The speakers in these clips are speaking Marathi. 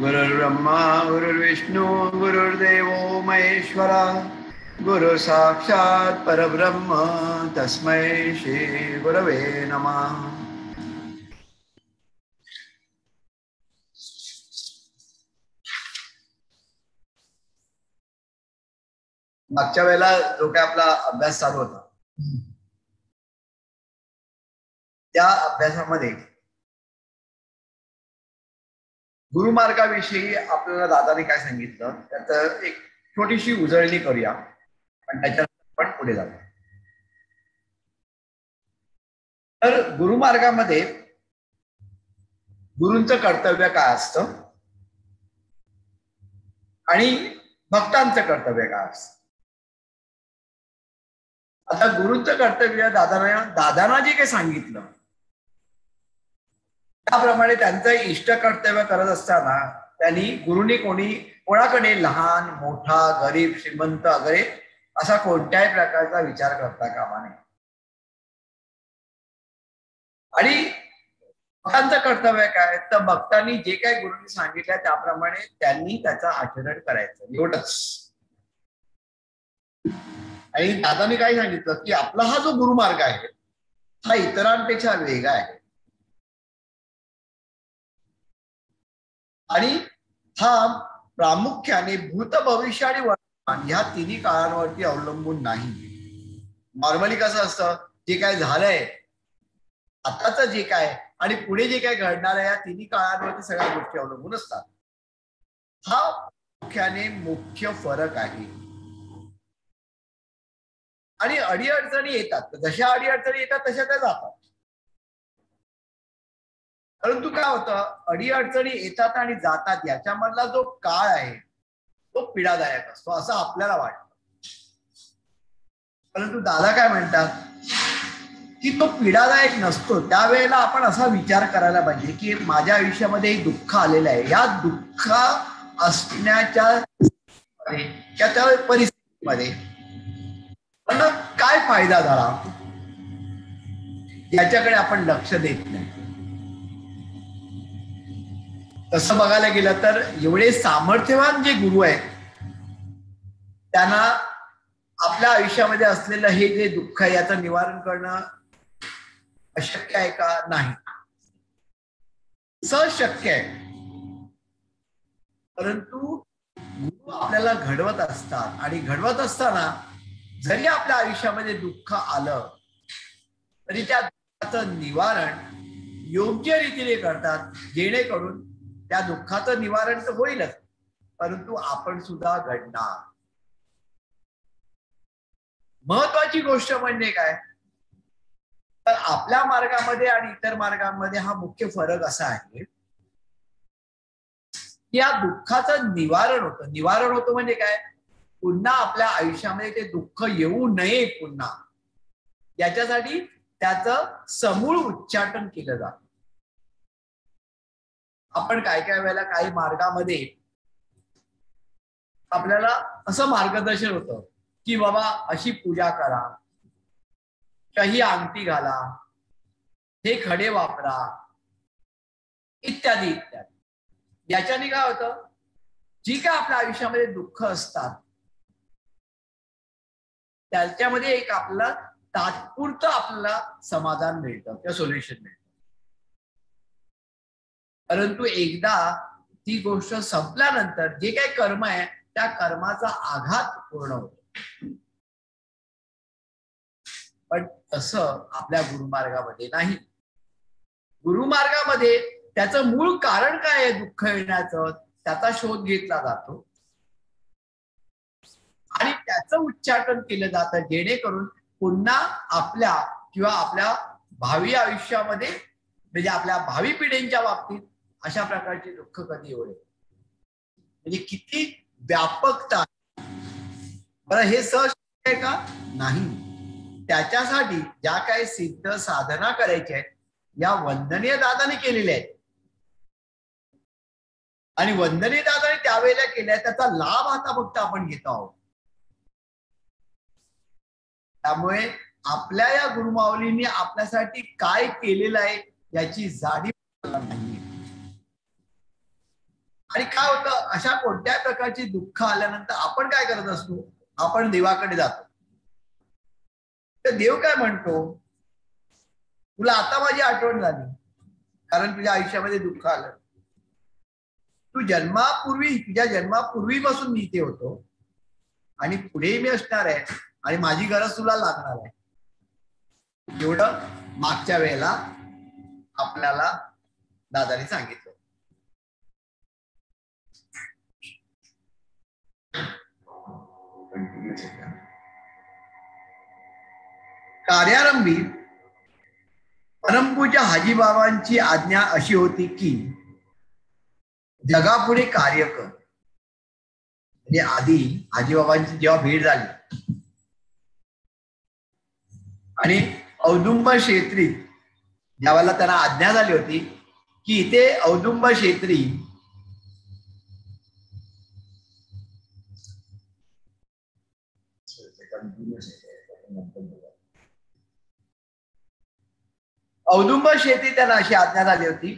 गुरुर्ब्रह्मा गुरुर्विष्णू गुरुर्देवो महेश्वरा गुरु साक्षात परब्रह्म तस्मै श्री गुरवे नमः. मागच्या वेळेला जो काय आपला अभ्यास चालू होता त्या अभ्यासामध्ये गुरुमार्गाविषयी आपल्याला दादाने काय सांगितलं त्याचं एक छोटीशी उजळणी करूया आणि त्याच्यानंतर आपण पुढे जाऊ. तर गुरुमार्गामध्ये गुरूंचं कर्तव्य काय असतं आणि भक्तांचं कर्तव्य काय असतं. आता गुरूंचं कर्तव्य दादांना जे काही सांगितलं त्याप्रमाणे त्यांचं इष्ट कर्तव्य करत असताना त्यांनी गुरुनी कोणाकडे लहान मोठा गरीब श्रीमंत वगैरे असा कोणत्याही प्रकारचा विचार करता कामा नये. आणि भक्तांचं कर्तव्य काय तर भक्तांनी जे काही गुरुंनी सांगितलं त्याप्रमाणे त्यांनी त्याचं आचरण करायचं एवढंच. आणि दादाने काय सांगितलं की आपला हा जो गुरुमार्ग आहे हा इतरांपेक्षा वेगळा आहे आणि हा प्रामुख्याने भूत भविष्य आणि वर्तमान ह्या तिन्ही काळांवरती अवलंबून नाही. नॉर्मली कसं असतं जे काय झालंय आताच जे काय आणि पुढे जे काय घडणार आहे या तिन्ही काळांवरती सगळ्या गोष्टी अवलंबून असतात. हा मुख्याने मुख्य फरक आहे. आणि अडीअडचणी येतात जशा अडीअडचणी येतात तशा त्या जातात. परंतु काय होतं अडीअडचणी येतात आणि जातात याच्यामधला जो काळ आहे तो पीडादायक असतो असं आपल्याला वाटतं. परंतु दादा काय म्हणतात की तो पीडादायक नसतो. त्यावेळेला आपण असा विचार करायला पाहिजे की माझ्या आयुष्यामध्ये दुःख आलेलं आहे या दुःख असण्याच्या त्या परिस्थितीमध्ये मला काय फायदा झाला याच्याकडे आपण लक्ष देत नाही. तसं बघायला गेलं तर एवढे सामर्थ्यवान जे गुरु आहेत त्यांना आपल्या आयुष्यामध्ये असलेलं हे जे दुःख आहे याचं निवारण करणं अशक्य आहे का नाही. शक्य आहे. परंतु गुरु आपल्याला घडवत असतात आणि घडवत असताना जरी आपल्या आयुष्यामध्ये दुःख आलं तरी त्या दुःखाचं निवारण योग्य रीतीने करतात जेणेकरून त्या दुःखाचं निवारण तर होईलच परंतु आपण सुद्धा घडणार. महत्वाची गोष्ट म्हणजे काय तर आपल्या मार्गामध्ये आणि इतर मार्गांमध्ये हा मुख्य फरक असा आहे की या दुःखाचं निवारण होतं. निवारण होतं म्हणजे काय पुन्हा आपल्या आयुष्यामध्ये ते दुःख येऊ नये पुन्हा याच्यासाठी त्याचं समूळ उच्चाटन केलं जातं. आपण काय काय वेळेला काही मार्गामध्ये आपल्याला असं मार्गदर्शन होतं की बाबा अशी पूजा करा काही अंगठी घाला हे खडे वापरा इत्यादी इत्यादी. याच्याने काय होतं जी काय आपल्या आयुष्यामध्ये दुःख असतात त्याच्यामध्ये एक आपल्याला तात्पुरतं आपल्याला समाधान मिळतं किंवा सोल्युशन मिळतं. परंतु एकदा ती गोष्ट संपल्यानंतर जे काही कर्म आहे त्या कर्माचा आघात पूर्ण होतो. पण तसं आपल्या गुरुमार्गामध्ये नाही. गुरुमार्गामध्ये त्याचं मूळ कारण काय आहे दुःख येण्याचं त्याचा शोध घेतला जातो आणि त्याचं उच्चाटन केलं जातं जेणेकरून पुन्हा आपल्या किंवा आपल्या भावी आयुष्यामध्ये म्हणजे आपल्या भावी पिढींच्या बाबतीत अशा प्रकारचे दुःख कधी येऊ नये. म्हणजे किती व्यापकता. बरं हे सहज आहे का नाही. त्याच्यासाठी ज्या काही सिद्ध साधना करायच्या आहेत या वंदनीय दादाने केलेल्या आहेत आणि वंदनीय दादाने त्यावेळेला केल्या त्याचा लाभ आता फक्त आपण घेत आहोत. त्यामुळे आपल्या या गुरुमाऊलींनी आपल्यासाठी काय केलेलं आहे याची जाणीव नाही. आणि काय होतं, अशा कोणत्याही प्रकारची दुःख आल्यानंतर आपण काय करत असतो, आपण देवाकडे जातो. तर देव काय म्हणतो, तुला आता माझी आठवण झाली कारण तुझ्या आयुष्यामध्ये दुःख आलं. तू जन्मापूर्वी, तुझ्या जन्मापूर्वीपासून मी इथे होतो आणि पुढेही मी असणार आहे आणि माझी गरज तुला लागणार आहे. एवढं मागच्या वेळेला आपल्याला दादाने सांगितलं. कार्यारंभी परमपूज्य हाजीबाबांची आज्ञा अशी होती की जगापुढे कार्य कर. म्हणजे आधी हाजीबाबांची जेव्हा भेट झाली आणि औदुंबर क्षेत्री ज्यावेळेला त्यांना आज्ञा झाली होती की इथे औदुंबर क्षेत्री औदुंबर क्षेत्री त्यांना अशी आज्ञा झाली होती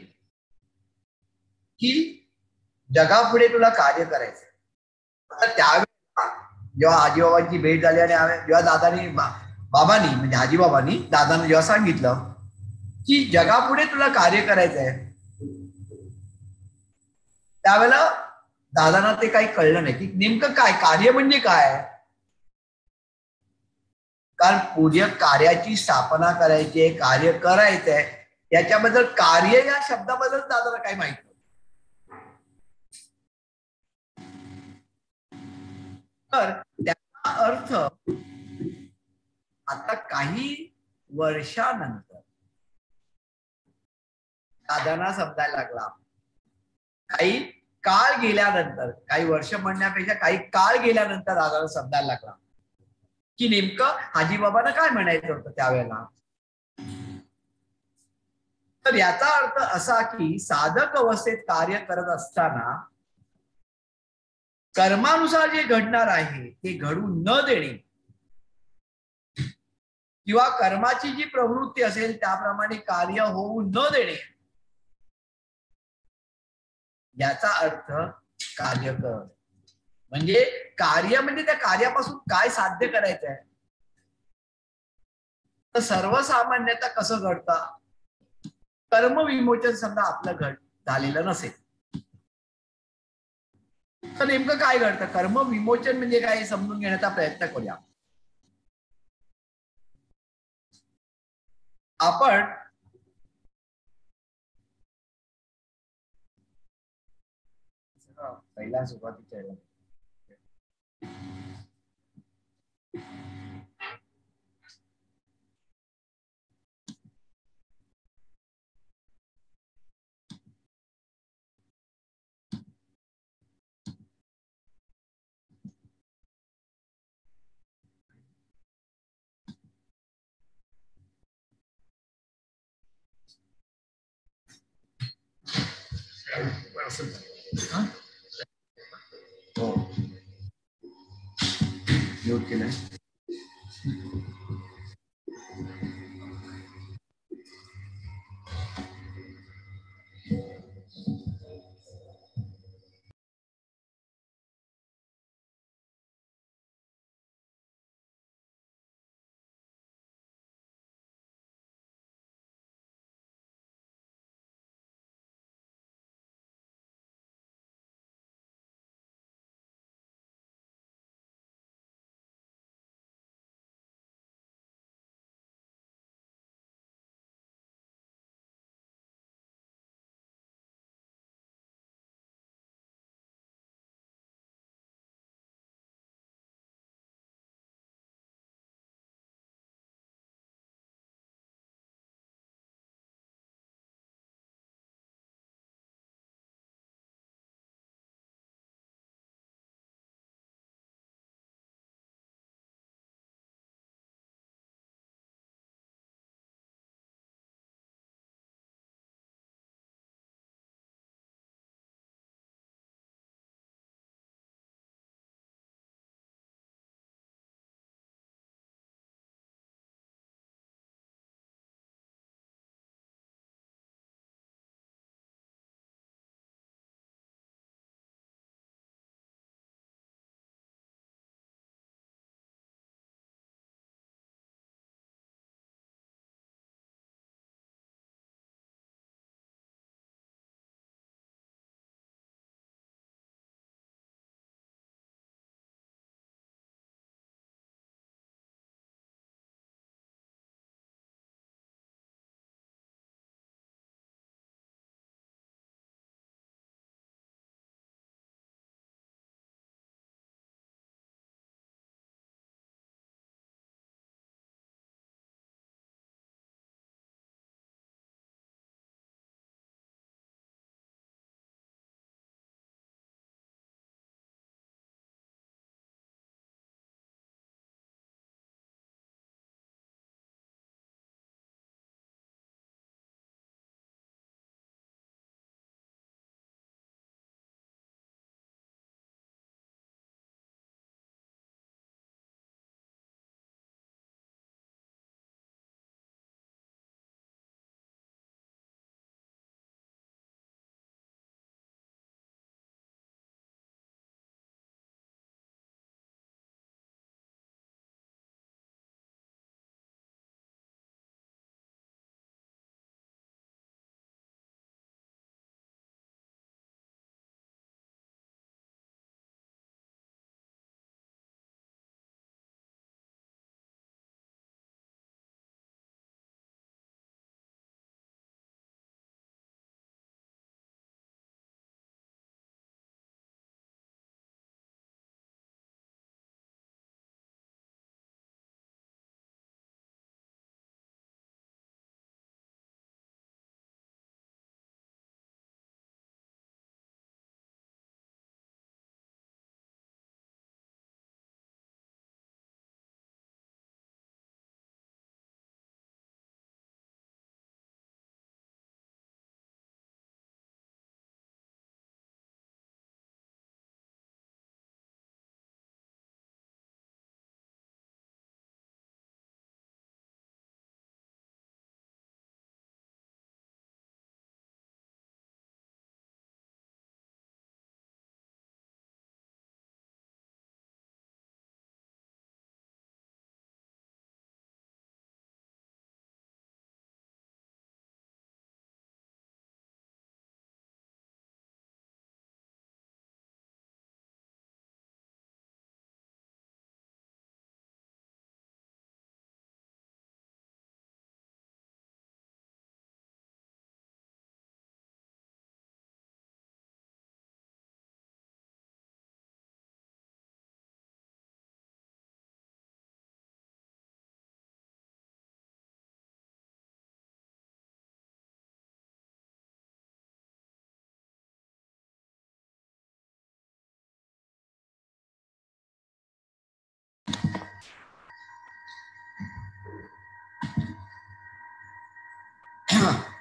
की जगापुढे तुला कार्य करायचं. तर त्यावेळेला जेव्हा हाजीबाबांची भेट झाली आणि जेव्हा दादानी बाबांनी म्हणजे हाजीबाबांनी दादांना जेव्हा सांगितलं की जगापुढे तुला कार्य करायचं आहे, त्यावेळेला दादांना ते काही कळलं नाही की नेमकं काय कार्य म्हणजे काय. कारण पूज्य कार्याची स्थापना करायची आहे, कार्य करायचंय, याच्याबद्दल कार्य या शब्दाबद्दल दादाला काही माहित नाही. तर त्याचा अर्थ आता काही वर्षानंतर दादांना समजायला लागला. काही काळ गेल्यानंतर, काही वर्ष म्हणण्यापेक्षा काही काळ गेल्यानंतर दादाला समजायला लागला की नेमकं हाजीबाबांना काय म्हणायचं होतं त्यावेळेला. तर याचा अर्थ असा की साधक अवस्थेत कार्य करत असताना कर्मानुसार जे घडणार आहे ते घडू न देणे किंवा कर्माची जी प्रवृत्ती असेल त्याप्रमाणे कार्य होऊ न देणे, याचा अर्थ कार्य कर. म्हणजे कार्य म्हणजे त्या कार्यापासून काय साध्य करायचं आहे. तर सर्वसामान्यता कसं घडतं, कर्मविमोचन समजा आपलं झालेलं नसेल तर नेमकं काय घडतं, कर्मविमोचन म्हणजे काय समजून घेण्याचा प्रयत्न करूया. आपण पहिल्या सुरुवातीच्या हो म्यूट केलंय.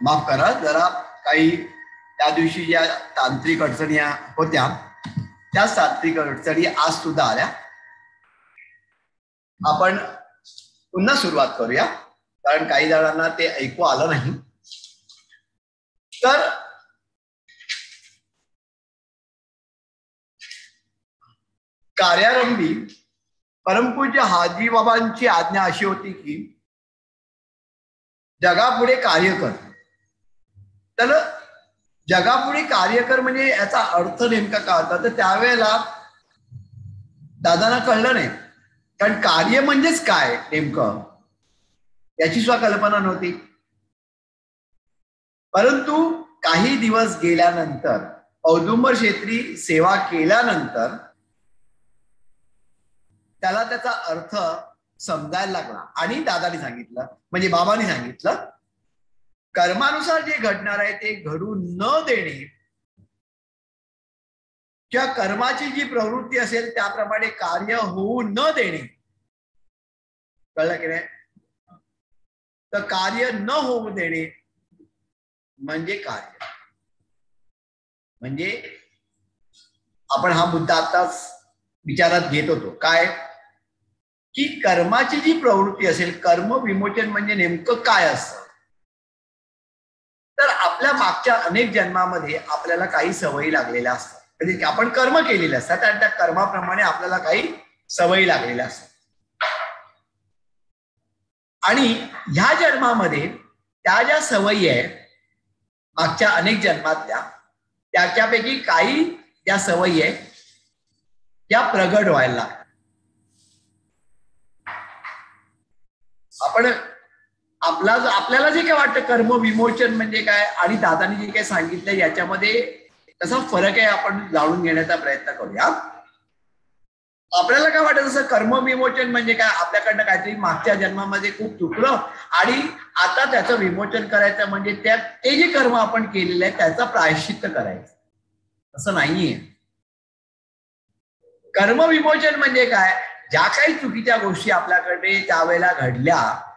माफ करा, जरा काही त्या दिवशी ज्या तांत्रिक अडचणी होत्या त्या तांत्रिक अडचणी आज सुद्धा आल्या. आपण पुन्हा सुरुवात करूया, कारण काही जणांना ते ऐकू आलं नाही. तर कार्यारंभी परमपूज्य हाजी बाबांची आज्ञा अशी होती की जगापुढे कार्य कर. तर जगापुढे कार्य कर म्हणजे याचा अर्थ नेमका काय होता, तर त्यावेळेला दादांना कळलं नाही, कारण कार्य म्हणजेच काय नेमकं याची सुद्धा कल्पना नव्हती. परंतु काही दिवस गेल्यानंतर, औदुंबर क्षेत्री सेवा केल्यानंतर त्याला त्याचा अर्थ समजायला लागला. आणि दादानी सांगितलं, म्हणजे बाबांनी सांगितलं, कर्मानुसार जे घडणार आहे ते घडू न देणे किंवा कर्माची जी प्रवृत्ती असेल त्याप्रमाणे कार्य होऊ न देणे. कळलं की नाही? तर कार्य न होऊ देणे म्हणजे कार्य. म्हणजे आपण हा मुद्दा आताच विचारात घेत होतो, काय की कर्माची जी प्रवृत्ती असेल, कर्म विमोचन म्हणजे नेमकं काय असतं. तर आपल्या मागच्या अनेक जन्मामध्ये आपल्याला काही सवयी लागलेल्या असतात, म्हणजे आपण कर्म केलेले असतात आणि त्या कर्माप्रमाणे आपल्याला काही सवयी लागलेल्या असतात. आणि ह्या जन्मामध्ये त्या ज्या सवयी आहे मागच्या अनेक जन्मातल्या, त्याच्यापैकी काही ज्या सवयी आहे त्या प्रगट व्हायला लागतात. आपण आपल्याला जे काय वाटतं कर्म विमोचन म्हणजे काय आणि दादांनी जे काही सांगितलं याच्यामध्ये कसा फरक आहे आपण जाणून घेण्याचा प्रयत्न करूया. आपल्याला काय वाटत असं कर्म विमोचन म्हणजे काय, आपल्याकडनं काहीतरी मागच्या जन्मामध्ये खूप चुकलं आणि आता त्याचं विमोचन करायचं, म्हणजे ते जे कर्म आपण केलेलं आहे त्याचा प्रायश्चित्त करायचं. असं नाहीये. कर्म विमोचन म्हणजे काय, ज्या काही चुकीच्या गोष्टी आपल्याकडे त्यावेळेला घडल्या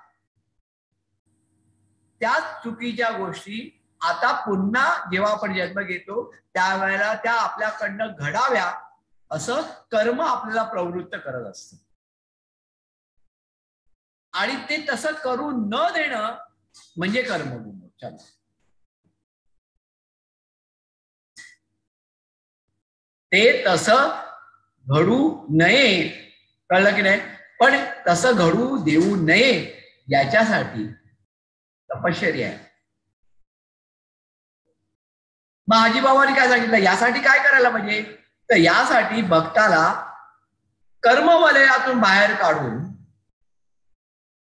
त्या चुकीच्या गोष्टी आता पुन्हा जेव्हा आपण जन्म घेतो त्यावेळेला त्या आपल्याकडनं घडाव्या असं कर्म आपल्याला प्रवृत्त करत असतं. आणि ते तसं करू न देणं म्हणजे कर्म विमोचन. ते तसं घडू नये, कळलं की नाही? पण तसं घडू देऊ नये याच्यासाठी तपश्चर्या आहे. मग हाजी बाबांनी काय सांगितलं, यासाठी काय करायला पाहिजे, तर यासाठी भक्ताला कर्मवलयातून बाहेर काढून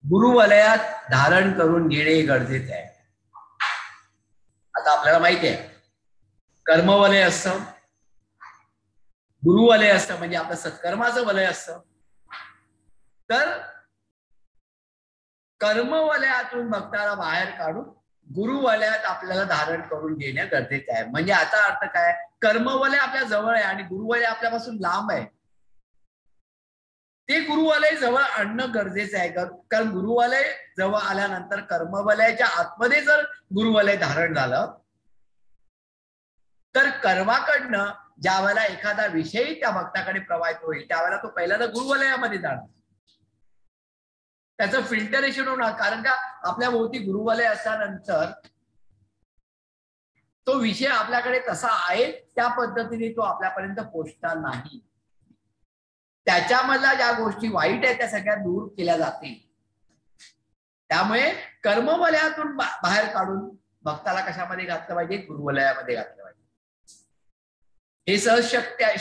गुरुवलयात धारण करून घेणे गरजेचे आहे. आता आपल्याला माहिती आहे कर्मवलय असतं, गुरुवलय असतं, म्हणजे आपलं सत्कर्माचं वलय असतं. तर कर्मवलयातून भक्ताला बाहेर काढून गुरुवलयात आपल्याला धारण करून घेणं गरजेचं आहे. म्हणजे याचा अर्थ काय, कर्मवलय आपल्या जवळ आहे आणि गुरुवलय आपल्यापासून लांब आहे. ते गुरुवलय जवळ आणणं गरजेचं आहे, कारण गुरुवलय जवळ आल्यानंतर कर्मवलयाच्या आतमध्ये जर गुरुवलय धारण झालं तर कर्माकडनं ज्या वेळेला एखादा विषय त्या भक्ताकडे प्रवाहित होईल त्यावेळेला तो पहिल्यांदा गुरुवलयामध्ये जाणार, त्याचं फिल्टरेशन होणार. कारण का आपल्या भोवती गुरुवलय असल्यानंतर तो विषय आपल्याकडे तसा आहे त्या पद्धतीने तो आपल्यापर्यंत पोहोचणार नाही. त्याच्यामधल्या ज्या गोष्टी वाईट आहेत त्या सगळ्या दूर केल्या जातील. त्यामुळे कर्मवलयातून बाहेर काढून भक्ताला कशामध्ये घातलं पाहिजे, गुरुवलयामध्ये घातलं पाहिजे. हे सहज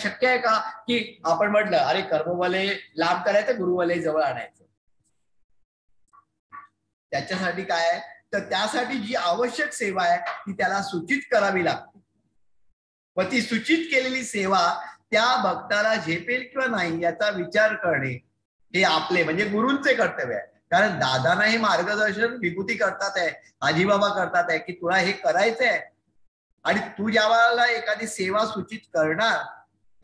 शक्य आहे का की आपण म्हटलं अरे कर्मवलय लांब करायचं गुरुवलय जवळ आणायचं. त्याच्यासाठी काय आहे, तर त्यासाठी जी आवश्यक सेवा आहे ती त्याला सूचित करावी लागते व ती सूचित केलेली सेवा त्या भक्ताला झेपेल किंवा नाही याचा विचार करणे हे आपले म्हणजे गुरूंचे कर्तव्य आहे. कारण दादांना हे मार्गदर्शन विभूती करतात आहे, हाजी बाबा करतात आहे की तुला हे करायचं आहे आणि तू ज्या वेळेला एखादी सेवा सूचित करणार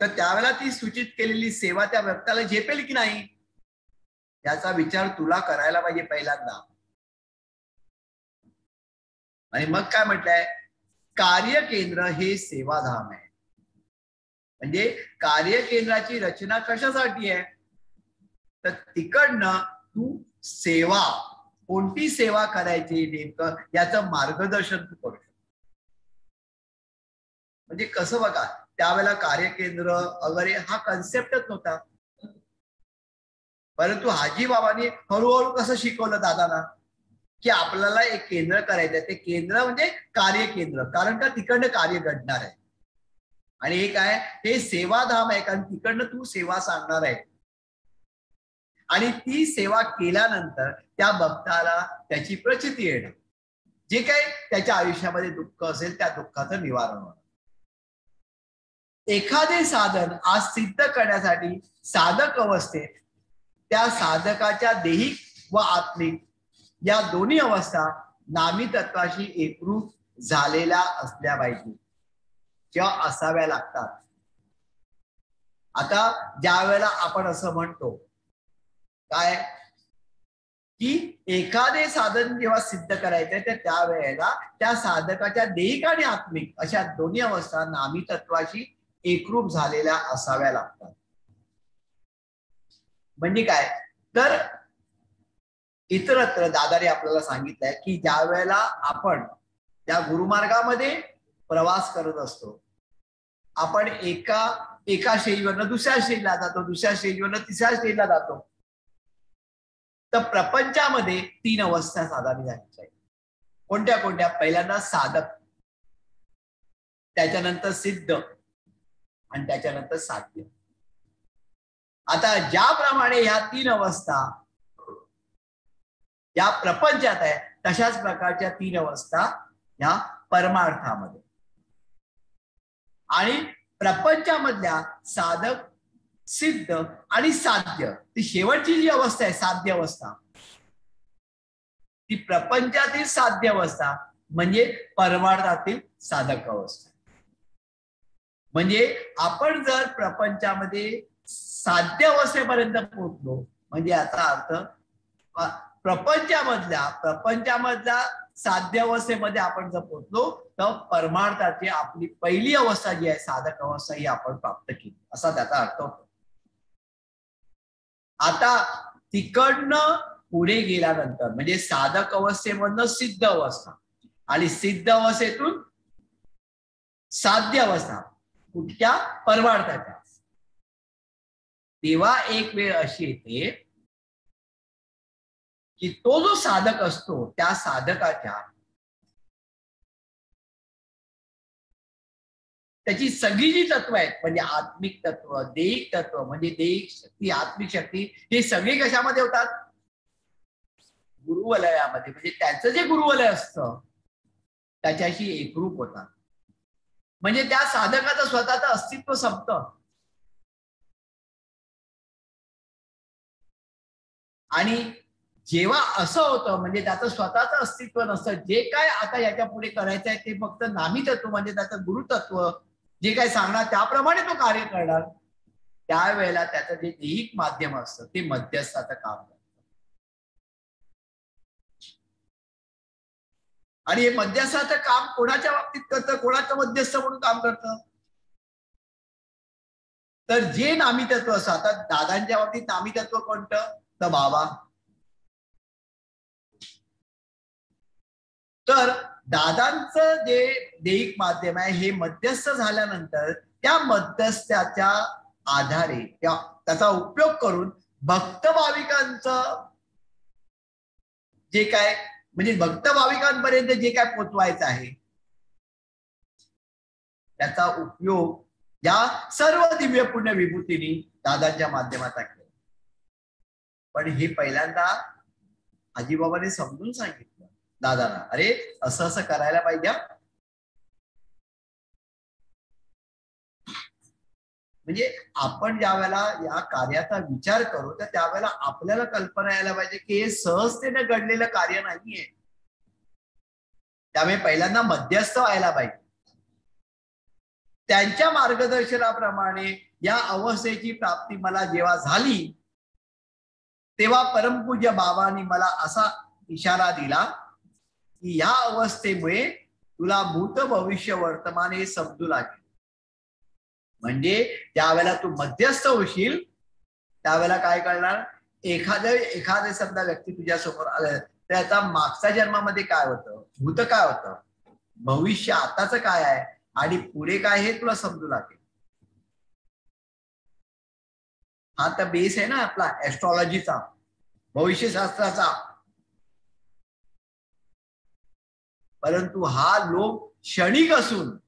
तर त्यावेळेला ती सूचित केलेली सेवा त्या भक्ताला झेपेल की नाही याचा विचार तुला करायला पाहिजे पहिल्यांदा. आणि मग काय म्हटलंय, कार्यकेंद्र हे सेवाधाम आहे. म्हणजे कार्यकेंद्राची रचना कशासाठी आहे, तर तिकडनं तू सेवा, कोणती सेवा करायची नेमकं याचं मार्गदर्शन तू करू शकतो. म्हणजे कसं बघा, त्यावेळेला कार्यकेंद्र वगैरे हा कन्सेप्टच नव्हता, परंतु हाजी बाबांनी हळूहळू कसं शिकवलं दादांना की आपल्याला एक केंद्र करायचं, ते केंद्र म्हणजे कार्यकेंद्र, कारण का तिकडनं कार्य घडणार आहे. आणि हे काय, हे सेवाधाम आहे, कारण तिकडनं तू सेवा सांगणार आहे. आणि ती सेवा केल्यानंतर त्या भक्ताला त्याची प्रचिती येणार, जे काही त्याच्या आयुष्यामध्ये दुःख असेल त्या दुःखाचं निवारण होणार. एखादे साधन आज सिद्ध करण्यासाठी साधक अवस्थेत त्या साधकाच्या देहिक व आत्मिक या दोन्ही अवस्था नामी तत्वाशी एकरूप झालेल्या असल्या पाहिजे किंवा असाव्या लागतात. आता ज्या वेळेला आपण असं म्हणतो काय की एखादे साधन जेव्हा सिद्ध करायचंय तर त्यावेळेला त्या साधकाच्या देहिक आणि आत्मिक अशा दोन्ही अवस्था नामी तत्वाशी एकरूप झालेल्या असाव्या लागतात. म्हणजे काय, तर इतरत्र दादाने आपल्याला सांगितलंय की ज्या वेळेला आपण त्या गुरुमार्गामध्ये प्रवास करत असतो, आपण एका स्टेजवरनं दुसऱ्या स्टेजला जातो, दुसऱ्या स्टेजवरनं तिसऱ्या स्टेजला जातो. तर प्रपंचामध्ये 3 अवस्था साधारण झाल्या. कोणत्या कोणत्या, पहिल्यांदा साधक, त्याच्यानंतर सिद्ध आणि त्याच्यानंतर साध्य. आता ज्याप्रमाणे ह्या 3 अवस्था या प्रपंचात आहे, तशाच प्रकारच्या 3 अवस्था ह्या परमार्थामध्ये. आणि प्रपंचामधल्या साधक, सिद्ध आणि साध्य, ती शेवटची जी अवस्था आहे साध्य अवस्था, ती प्रपंचातील साध्य अवस्था म्हणजे परमार्थातील साधक अवस्था. म्हणजे आपण जर प्रपंचामध्ये साध्य अवस्थेपर्यंत पोहोचलो, म्हणजे याचा अर्थ प्रपंचामधल्या साध्य अवस्थेमध्ये आपण जर पोहोचलो तर परमार्थाची आपली पहिली अवस्था जी आहे साधक अवस्था ही आपण प्राप्त केली, असा त्याचा अर्थ होतो. आता तिकडनं पुढे गेल्यानंतर म्हणजे साधक अवस्थेमधनं सिद्ध अवस्था आणि सिद्ध अवस्थेतून साध्य अवस्था, कुठल्या, परमार्थाच्या. तेव्हा एक वेळ अशी येते की तो जो साधक असतो त्या साधकाच्या त्याची सगळी जी तत्व आहेत, म्हणजे आत्मिक तत्व, देहिक तत्व म्हणजे देहिक शक्ती, आत्मिक शक्ती, हे सगळे कशामध्ये होतात, गुरुवलयामध्ये. म्हणजे त्याचं जे गुरुवलय असतं त्याच्याशी एकरूप होतात. म्हणजे त्या साधकाचं स्वतःचं अस्तित्व संपतं. आणि जेव्हा असं होतं म्हणजे त्याचं स्वतःचं अस्तित्व नसतं, जे काय आता याच्या पुढे करायचं आहे ते फक्त नामी तत्व म्हणजे त्याचं गुरुतत्व जे काय सांगणार त्याप्रमाणे तो कार्य करणार, त्यावेळेला त्याचं जे देहिक माध्यम असतं ते मध्यस्थाचं काम करतं. आणि हे मध्यस्थाचं काम कोणाच्या बाबतीत करतं, कोणाचं मध्यस्थ म्हणून काम करतं, तर जे नामी तत्व असतं. आता दादांच्या बाबतीत नामी तत्व कोणतं, तर बाबा. तर दादांचं जे देहिक माध्यम आहे हे मध्यस्थ झाल्यानंतर त्या मध्यस्थाच्या आधारे त्याचा उपयोग करून भक्त भाविकांचं जे काय म्हणजे भक्त भाविकांपर्यंत जे काय पोचवायचं आहे त्याचा उपयोग या सर्व दिव्य पुण्य विभूतींनी दादांच्या माध्यमाचा केला. पण हे पहिल्यांदा आजीबाबाने समजून सांगितलं दादांना, अरे असं असं करायला पाहिजे. म्हणजे आपण ज्या वेळेला या कार्याचा विचार करू तर त्यावेळेला आपल्याला कल्पना यायला पाहिजे की हे सहजतेने घडलेलं कार्य नाहीये. त्यामुळे पहिल्यांदा मध्यस्थ व्हायला पाहिजे. त्यांच्या मार्गदर्शनाप्रमाणे या अवस्थेची प्राप्ती मला जेव्हा झाली तेव्हा परमपूज्य बाबांनी मला असा इशारा दिला की ह्या अवस्थेमुळे तुला भूत भविष्य वर्तमान हे समजू लागेल. म्हणजे ज्यावेळेला तू मध्यस्थ होशील त्यावेळेला काय करणार, एखादे समजा व्यक्ती तुझ्या समोर आलं, त्याचा मागच्या जन्मामध्ये काय होतं, भूत काय होतं, भविष्य आताच काय आहे आणि पुढे काय हे तुला समजू लागेल. हा तर बेस आहे ना आपला ऍस्ट्रॉलॉजीचा, भविष्यशास्त्राचा. परंतु हा लोक क्षणिक असून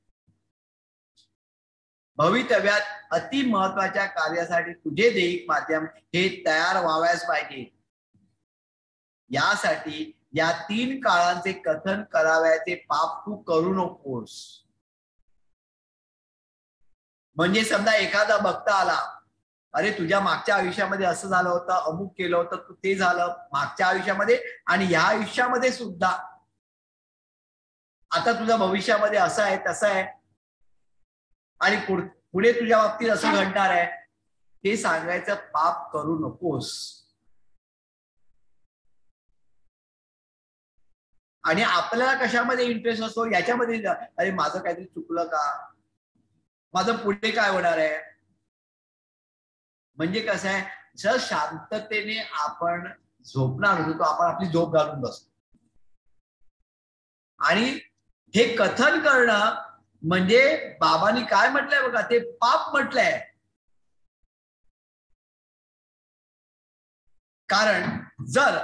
भवितव्यात अति महत्वाच्या कार्यासाठी तुझे दैहिक माध्यम हे तयार व्हावयास पाहिजे. यासाठी या 3 काळांचे कथन करावयाचे पाप तू करू नकोस. म्हणजे समजा एखादा भक्त आला, अरे तुझ्या मागच्या आयुष्यामध्ये असं झालं होतं, अमुक केलं होतं, तू ते झालं मागच्या आयुष्यामध्ये आणि ह्या आयुष्यामध्ये सुद्धा, आता तुझ्या भविष्यामध्ये असं आहे तसं आहे आणि पुढे तुझ्या बाबतीत असं घडणार आहे, हे सांगायचं पाप करू नकोस. आणि आपल्याला कशामध्ये इंटरेस्ट असतो, याच्यामध्ये अरे माझं काहीतरी चुकलं का, माझं पुढे काय होणार आहे. म्हणजे कसं आहे, जर शांततेने आपण झोपणार होतो तो आपण आपली झोप घालून बसतो. आणि हे कथन करणं म्हणजे बाबांनी काय म्हटलंय बघा, ते पाप म्हटलंय. कारण जर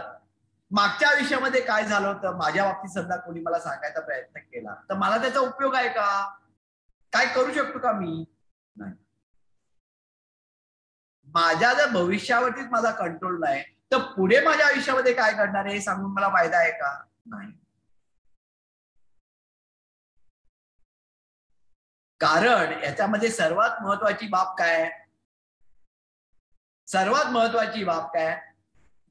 मागच्या आयुष्यामध्ये काय झालं होतं माझ्या बाबतीत समजा कोणी मला सांगायचा प्रयत्न केला तर मला त्याचा उपयोग आहे का, काय करू शकतो का मी, नाही. माझ्या जर भविष्यावरतीच माझा कंट्रोल नाही तर पुढे माझ्या आयुष्यामध्ये काय घडणार आहे हे सांगून मला फायदा आहे का, नाही. कारण याच्यामध्ये सर्वात महत्वाची बाब काय, सर्वात महत्वाची बाब काय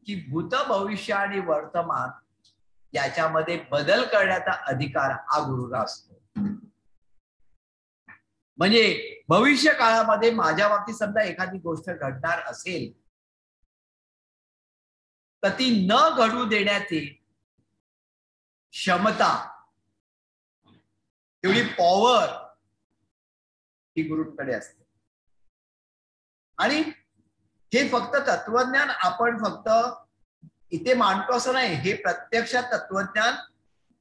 की भूत भविष्य आणि वर्तमान याच्यामध्ये बदल करण्याचा अधिकार हा गुरुला असतो. म्हणजे भविष्य काळामध्ये माझ्या बाबतीत समजा एखादी गोष्ट घडणार असेल तर ती न घडू देण्याची क्षमता, तेवढी पॉवर ही गुरूंकडे असते. आणि हे फक्त तत्वज्ञान आपण फक्त इथे मांडतो असं नाही, हे प्रत्यक्षात तत्वज्ञान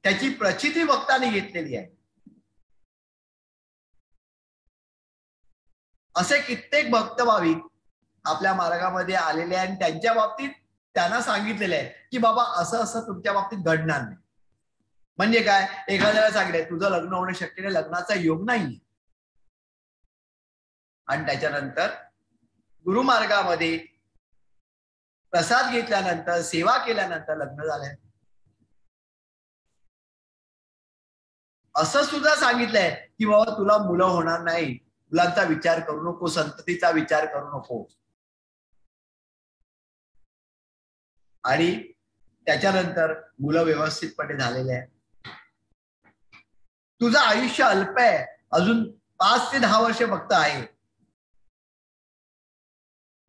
त्याची प्रचिती वक्तांनी घेतलेली आहे. असे कित्येक भक्त भाविक आपल्या मार्गामध्ये आलेले आणि त्यांच्या बाबतीत त्यांना सांगितलेले आहे की बाबा असं असं तुमच्या बाबतीत घडणार नाही. म्हणजे काय, एखाद्याला सांगितलंय तुझं लग्न होणं शक्य नाही, लग्नाचा योग नाही, आणि त्याच्यानंतर गुरुमार्गामध्ये प्रसाद घेतल्यानंतर सेवा केल्यानंतर लग्न झालंय. असं सुद्धा सांगितलंय की बाबा तुला मुलं होणार नाही, मुलांचा विचार करू नको, संततीचा विचार करू नको. आणि त्याच्यानंतर मुलं व्यवस्थितपणे झालेले आहे. तुझं आयुष्य अल्प आहे, अजून 5 ते 10 वर्ष फक्त आहे,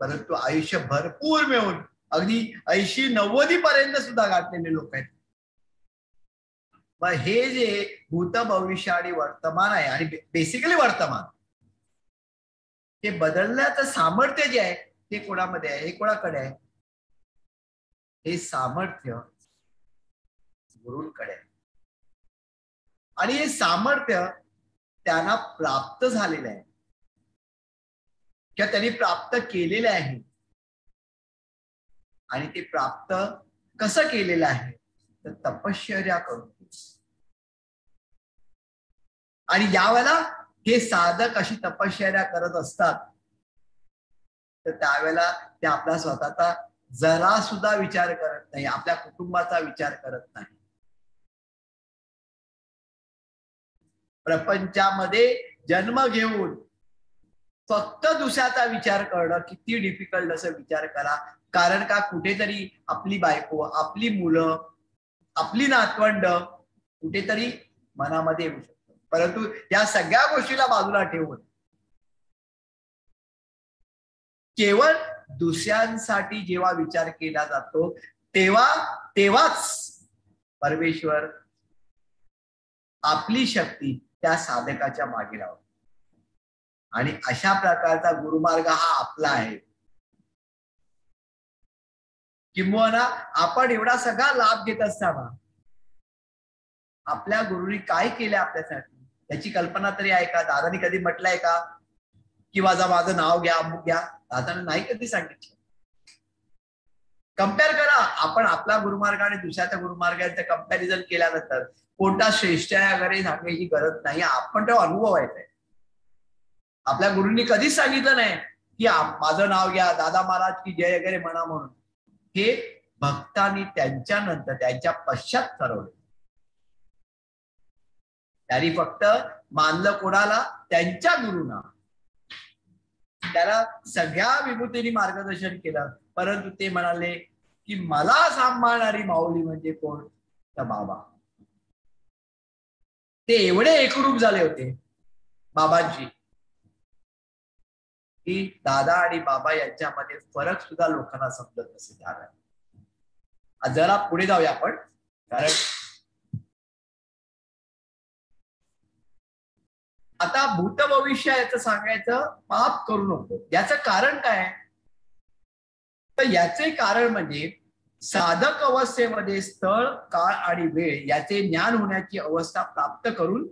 परंतु आयुष्य भरपूर मिळून अगदी 80-90 पर्यंत सुद्धा गाठलेले लोक आहेत. मग हे जे भूत भविष्य आणि वर्तमान आहे, आणि बेसिकली वर्तमान हे बदलण्याचं सामर्थ्य जे आहे ते कोणामध्ये आहे, हे कोणाकडे आहे, हे सामर्थ्य गुरूंकडे आहे. आणि हे सामर्थ्य त्यांना प्राप्त झालेलं आहे किंवा त्यांनी प्राप्त केलेलं आहे. आणि ते प्राप्त कसं केलेलं आहे तर तपश्चर्या करून. आणि यावेळेला हे साधक अशी तपश्चर्या करत असतात तर त्यावेळेला ते आपला स्वतःचा जरा सुद्धा विचार करत नाही, आपल्या कुटुंबाचा विचार करत नाही. प्रपंचामध्ये जन्म घेऊन फक्त दुसऱ्याचा विचार करणं किती डिफिकल्ट असं विचार करा. कारण का, कुठेतरी आपली बायको, आपली मुलं, आपली नातवंड कुठेतरी मनामध्ये येऊ शकतं. परंतु या सगळ्या गोष्टीला बाजूला ठेवून केवळ दुसऱ्यांसाठी जेव्हा विचार केला जातो तेव्हाच परमेश्वर आपली शक्ती त्या साधकाच्या मागे लावते. आणि अशा प्रकारचा गुरुमार्ग हा आपला आहे. किंबहुना आपण एवढा सगळा लाभ घेत असताना आपल्या गुरुनी काय केलं आपल्यासाठी त्याची कल्पना तरी आहे का? दादानी कधी म्हटलंय का की माझं नाव घ्या, अमुक घ्या? दादाने नाही कधी सांगितलं. कम्पेअर करा आपण आपला गुरुमार्ग आणि दुसऱ्याच्या गुरुमार्गाचं कंपॅरिझन केल्यानंतर कोणता श्रेष्ठ आहे वगैरे सांगायची गरज नाही. आपण तो अनुभव आहे. आपल्या गुरूंनी कधीच सांगितलं नाही की माझं नाव घ्या, दादा महाराज की जय वगैरे म्हणा म्हणून. हे भक्तांनी त्यांच्या नंतर त्यांच्या पश्चात ठरवलं. त्यांनी फक्त मानलं कोणाला? त्यांच्या गुरुंना. त्याला सगळ्या विभूतींनी मार्गदर्शन केलं, परंतु ते म्हणाले की मला सांभाळणारी माऊली म्हणजे कोण? तर बाबा. ते एवढे एकरूप झाले होते बाबांची की दादा आणि बाबा यांच्यामध्ये फरक सुद्धा लोकांना समजत नसे झाला. जरा पुढे जाऊया आपण, कारण आता भूत भविष्य याचं सांगायचं पाप करू नको. याचं कारण काय? तर याचे कारण म्हणजे साधक अवस्थेमध्ये स्थळ, काळ आणि वेळ याचे ज्ञान होण्याची अवस्था प्राप्त करून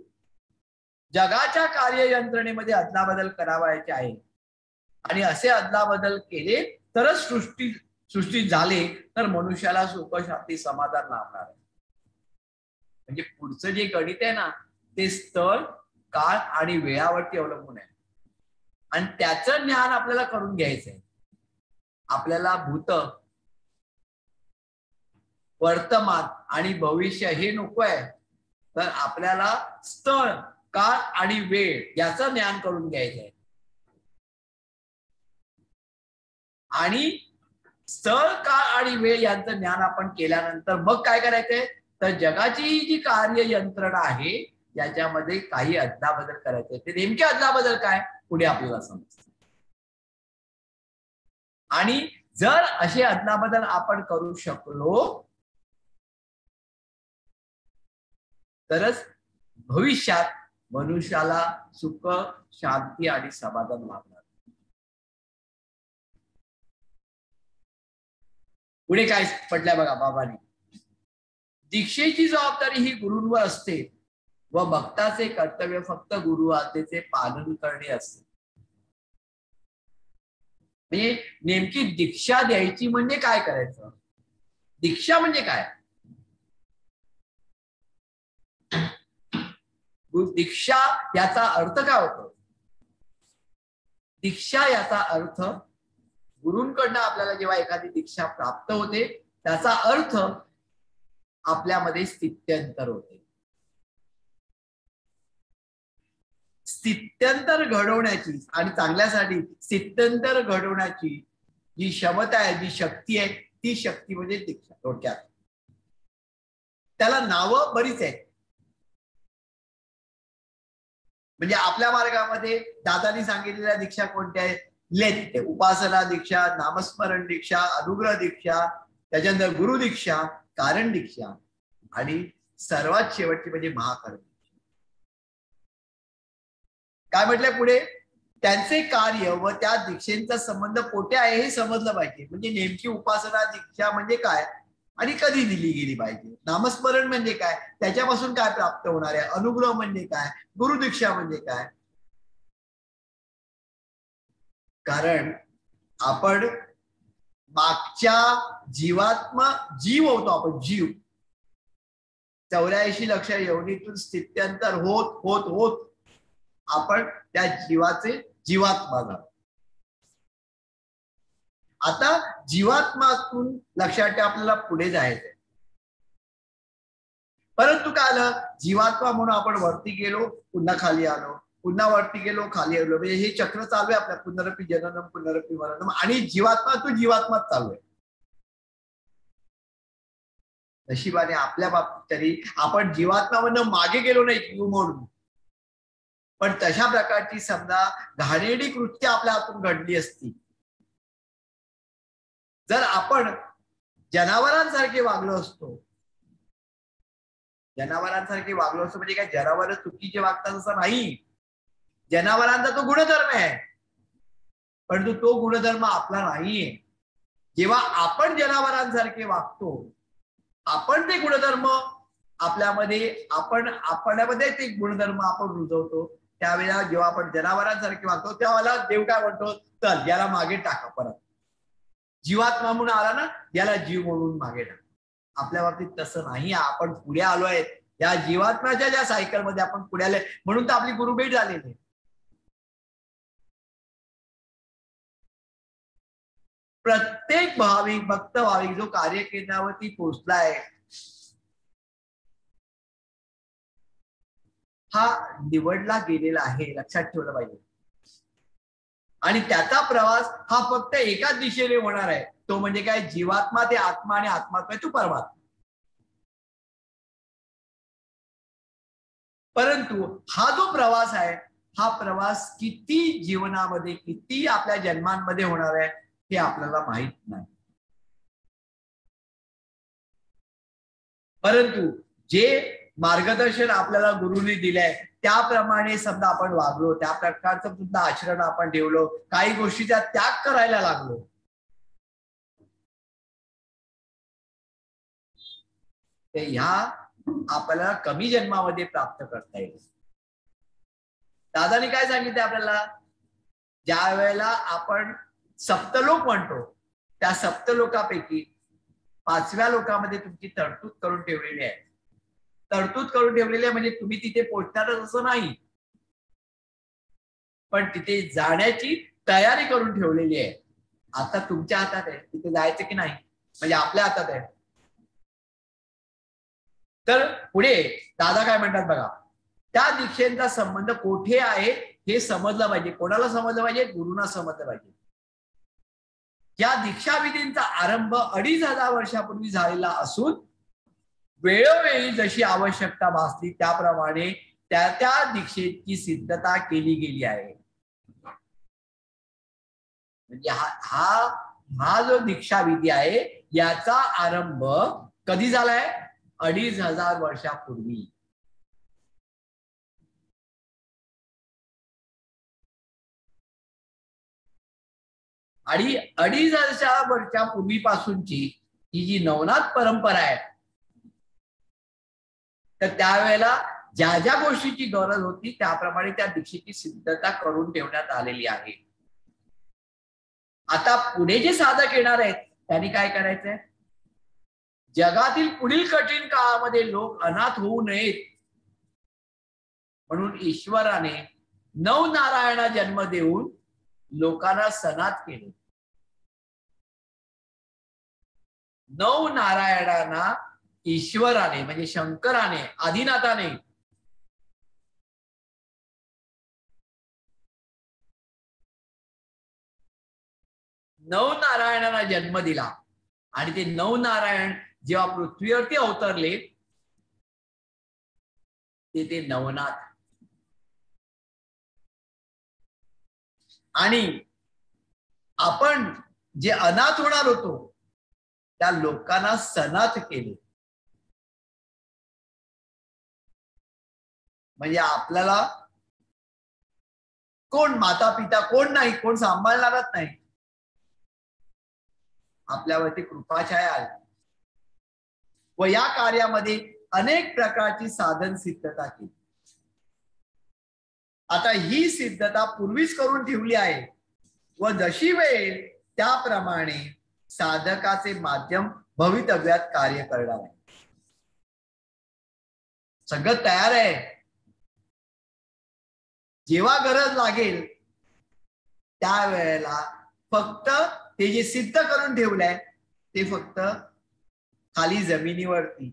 जगाच्या कार्ययंत्रणेमध्ये अदलाबदल करावायचे आहे. आणि असे अदलाबदल केले तरच सृष्टी झाले तर मनुष्याला सुख, शांती, समाधान लाभणार आहे. म्हणजे पुढचं जे गणित आहे ना ते स्थळ, काळ आणि वेळावरती अवलंबून आहे. आणि त्याचं ज्ञान आपल्याला करून घ्यायचंय. आपल्याला भूत, वर्तमान आणि भविष्य हे नको आहे, तर आपल्याला स्थळ, काळ आणि वेळ याचं ज्ञान करून घ्यायचंय. आणि स्थळ, काळ आणि वेळ यांचं ज्ञान आपण केल्यानंतर मग काय करायचंय? तर जगाची जी कार्य यंत्रणा आहे याच्यामध्ये काही अदलाबदल करायचे. ते नेमके अदलाबदल काय पुढे आपल्याला समजतं. आणि जर असे अदलाबदल आपण करू शकलो तरच भविष्यात मनुष्याला सुख, शांती आणि समाधान लाभणार. पुढे काय म्हटलंय बघा बाबांनी. दीक्षेची जबाबदारी ही गुरूंवर असते व भक्ताचे कर्तव्य फक्त गुरु आज्ञेचे पालन करणे असते. म्हणजे नेमकी दीक्षा द्यायची म्हणजे काय करायचं? दीक्षा म्हणजे काय? दीक्षा याचा अर्थ काय होतो? दीक्षा याचा अर्थ गुरूंकडनं आपल्याला जेव्हा एखादी दीक्षा प्राप्त होते त्याचा अर्थ आपल्यामध्ये स्थित्यंतर होते. स्थित्यंतर घडवण्याची आणि चांगल्यासाठी स्थित्यंतर घडवण्याची जी क्षमता आहे, जी शक्ती आहे, ती शक्ती म्हणजे दीक्षा. थोडक्यात त्याला नावं बरीच आहेत. म्हणजे आपल्या मार्गामध्ये दादानी सांगितलेल्या दीक्षा कोणत्या आहेत? लेत उपासना दीक्षा, नामस्मरण दीक्षा, अनुग्रह दीक्षा, त्याच्यानंतर गुरु दीक्षा, कारण दीक्षा आणि सर्वात शेवटची म्हणजे महाकारण. काय म्हटलंय पुढे? त्यांचे कार्य व त्या दीक्षेचा संबंध कोठे आहे हे समजलं पाहिजे. म्हणजे नेमकी उपासना दीक्षा म्हणजे काय आणि कधी दिली गेली पाहिजे. नामस्मरण म्हणजे काय, त्याच्यापासून काय प्राप्त होणार आहे, अनुग्रह म्हणजे काय, गुरुदीक्षा म्हणजे काय. कारण आपण मागच्या जीव होतो. आपण जीव 84 लक्ष योनीतून स्थित्यंतर होत होत होत आपण त्या जीवाचे जीवात्मा झालो. आता जीवात्मातून लक्षात ठेवा आपल्याला पुढे जायचंय. परंतु काय आलं? जीवात्मा म्हणून आपण वरती गेलो, पुन्हा खाली आलो, पुन्हा वरती गेलो, खाली आलो. म्हणजे हे चक्र चालू आहे आपल्या. पुनरपी जननम, पुनरपी मरणम. आणि जीवात्माच चालू आहे. नशिबाने आपल्या बाबतीत तरी आपण जीवात्मामधून मागे गेलो नाही जीव म्हणून. पण तशा प्रकारची समजा घाणेरडी कृत्य आपल्या हातून घडली असती, जर आपण जनावरांसारखे वागलो असतो, जनावरांसारखे वागलो असं म्हणजे काय जनावर चुकीचे वागतात असं नाही. जनावरांचा तो गुणधर्म आहे, परंतु तो गुणधर्म आपला नाहीये. जेव्हा आपण जनावरांसारखे वागतो, आपण ते गुणधर्म आपल्यामध्ये आपल्यामध्ये ते गुणधर्म आपण रुजवतो, त्यावेळेला जेव्हा आपण जनावरांसारखे वागतो त्यावेळेला देव काय म्हणतो, चल याला मागे टाका, परत जीवात्मा म्हणून आला ना, याला जीव म्हणून मागे टाका. आपल्या बाबतीत तसं नाही. आपण पुढे आलोय या जीवात्म्याच्या ज्या सायकल मध्ये आपण पुढे आलोय, म्हणून तर आपली गुरुभेट झालेली. प्रत्येक भाविक भक्त भाविक जो कार्य केंद्रावरती पोहोचलाय, हा निवडला गेलेला आहे, लक्षात ठेवलं पाहिजे. आणि त्याचा प्रवास हा फक्त एकाच दिशेने होणार आहे, तो म्हणजे काय, जीवात्मा ते आत्मा आणि आत्मात्मा तो परमात्मा. परंतु हा जो प्रवास आहे, हा प्रवास किती जीवनामध्ये किती आपल्या जन्मांमध्ये होणार आहे हे आपल्याला माहित नाही. परंतु जे मार्गदर्शन आपल्याला गुरुने दिलंय त्याप्रमाणे समजा आपण वागलो, त्या प्रकारचं सुद्धा आचरण आपण ठेवलो, काही गोष्टीचा त्याग करायला लागलो, ते ह्या आपल्याला कमी जन्मामध्ये प्राप्त करता येईल. दादाने काय सांगितलं आपल्याला, ज्या वेळेला आपण सप्तलोक म्हणतो, त्या सप्तलोकापैकी 5व्या लोकामध्ये तुमची तरतूद करून ठेवलेली आहे. तरतूद करून ठेवलेली आहे म्हणजे तुम्ही तिथे पोहोचणारच असं नाही, पण तिथे जाण्याची तयारी करून ठेवलेली आहे. आता तुमच्या हातात आहे तिथे जायचं की नाही, म्हणजे आपल्या हातात आहे. तर पुढे दादा काय म्हणतात बघा, त्या दीक्षेचा संबंध कोठे आहे हे समजलं पाहिजे. कोणाला समजलं पाहिजे, गुरुना समजलं पाहिजे. या दीक्षाविधींचा आरंभ 2500 वर्षापूर्वी झालेला असून वेळोवेळी जशी आवश्यकता भासली त्याप्रमाणे त्या त्या दीक्षेची सिद्धता केली गेली आहे. म्हणजे हा जो दीक्षाविधी आहे याचा आरंभ कधी झालाय, 2500 वर्षापूर्वी. आणि 2500 वर्षापूर्वीपासूनची ही जी नवनाथ परंपरा आहे, तर त्यावेळेला ज्या ज्या गोष्टीची गरज होती त्याप्रमाणे त्या दीक्षेची सिद्धता करून ठेवण्यात आलेली आहे. आता पुढे जे साधक येणार आहेत त्यांनी काय करायचंय, जगातील पुढील कठीण काळामध्ये लोक अनाथ होऊ नयेत म्हणून ईश्वराने नवनारायणा जन्म देऊन लोकांना सनात केले. नवनारायणांना ईश्वराने म्हणजे शंकराने, आदिनाथाने नवनारायणांना जन्म दिला. आणि ते नवनारायण जेव्हा पृथ्वीवरती अवतरले ते नवनाथ. आणि आपण जे अनाथ होणार होतो त्या लोकांना सनाथ केले. म्हणजे आपल्याला कोण माता पिता कोण नाही, कोण सांभाळणारच नाही, आपल्यावरती कृपाछाया आली. व या कार्यामध्ये अनेक प्रकारची साधन सिद्धता केली. आता ही सिद्धता पूर्वीच करून ठेवली आहे व जशी वेळ त्याप्रमाणे साधकाचे माध्यम भवितव्यात कार्य करणार आहे. सगळं तयार आहे. जेव्हा गरज लागेल त्यावेळेला फक्त ते जे सिद्ध करून ठेवलंय ते फक्त खाली जमिनीवरती